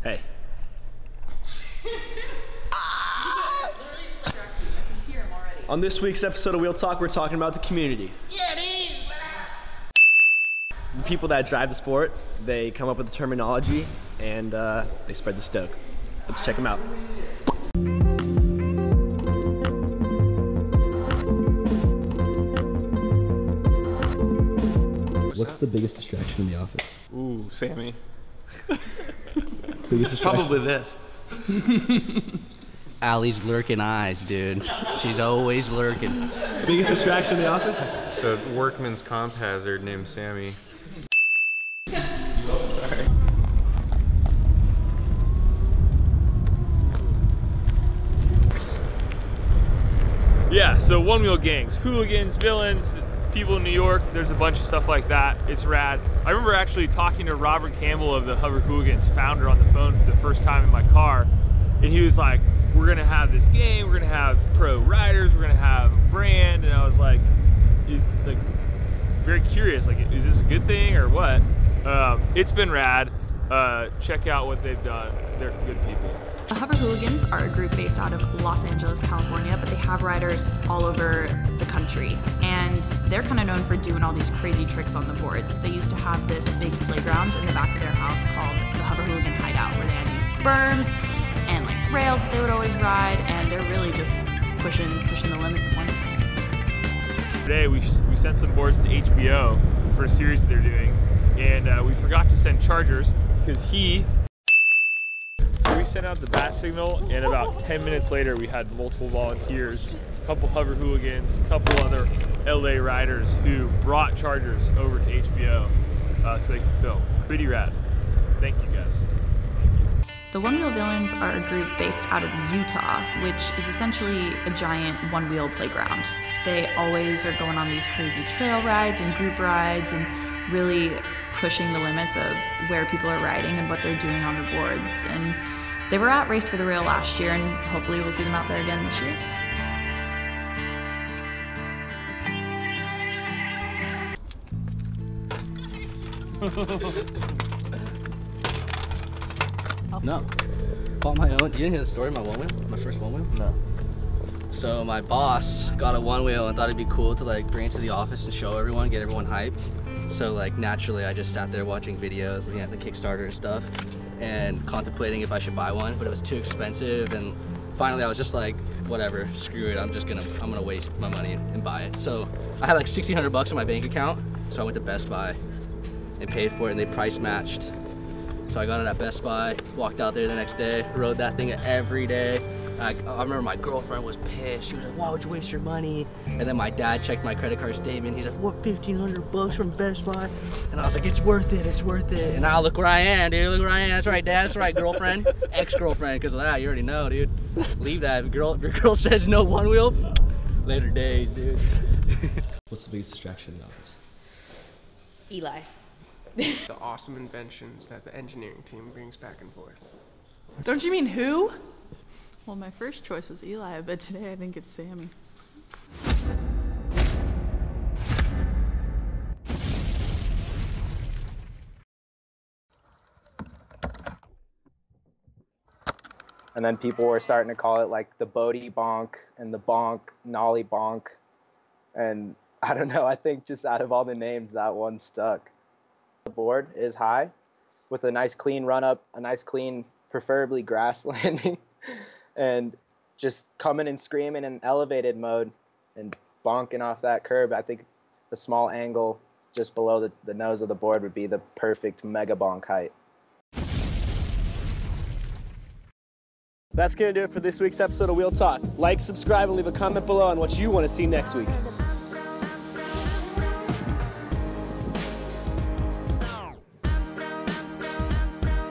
Hey. On this week's episode of Wheel Talk, we're talking about the community. Yeah, dude. The people that drive the sport, they come up with the terminology and they spread the stoke. Let's check them out. What's the biggest distraction in the office? Ooh, Sammy. Biggest distraction? Probably this. Allie's lurking eyes, dude. She's always lurking. Biggest distraction in the office? The workman's comp hazard named Sammy. Sorry. Yeah, so one wheel gangs, hooligans, villains, people in New York, there's a bunch of stuff like that. It's rad. I remember actually talking to Robert Campbell of the Hover Hooligans founder on the phone for the first time in my car, and he was like, we're gonna have this game, we're gonna have pro riders, we're gonna have a brand, and I was like, he's like very curious, like, is this a good thing or what? It's been rad. Check out what they've done. They're good people. The Hover Hooligans are a group based out of Los Angeles, California, but they have riders all over the country. And they're kind of known for doing all these crazy tricks on the boards. They used to have this big playground in the back of their house called the Hover Hooligan Hideout, where they had these berms and like rails that they would always ride, and they're really just pushing the limits of one thing. Today we sent some boards to HBO for a series that they're doing, and we forgot to send chargers because so we sent out the bat signal, and about 10 minutes later we had multiple volunteers, a couple Hover Hooligans, a couple other LA riders who brought chargers over to HBO so they could film. Pretty rad. Thank you guys. The One Wheel Villains are a group based out of Utah, which is essentially a giant one-wheel playground. They always are going on these crazy trail rides and group rides and really pushing the limits of where people are riding and what they're doing on the boards. And they were at Race for the Rail last year, and hopefully we'll see them out there again this year. No. Bought my own. You didn't hear the story of my one wheel? My first one wheel? No. So my boss got a one wheel and thought it'd be cool to like bring it to the office and show everyone, get everyone hyped. So like naturally I just sat there watching videos, looking at the Kickstarter and stuff, and contemplating if I should buy one, but it was too expensive, and finally I was just like, whatever, screw it, I'm gonna waste my money and buy it. So I had like $1,600 in my bank account, so I went to Best Buy and paid for it, and they price matched. So I got it at Best Buy, walked out there the next day, rode that thing every day. I remember my girlfriend was pissed. She was like, why would you waste your money? And then my dad checked my credit card statement. He's like, what, $1,500 from Best Buy? And I was like, it's worth it, it's worth it. And now look where I am, dude, look where I am. That's right, Dad, that's right, girlfriend. Ex-girlfriend, because of that, you already know, dude. Leave that, if your girl says no one wheel, later days, dude. What's the biggest distraction in the office? Eli. The awesome inventions that the engineering team brings back and forth. Don't you mean who? Well, my first choice was Eli, but today I think it's Sammy. And then people were starting to call it like the Bodie bonk and the bonk, nollie bonk. And I don't know, I think just out of all the names, that one stuck. The board is high with a nice clean run up, a nice clean, preferably grass landing, and just coming and screaming in elevated mode and bonking off that curb. I think the small angle just below the nose of the board would be the perfect mega bonk height. That's gonna do it for this week's episode of Wheel Talk. Like, subscribe, and leave a comment below on what you want to see next week.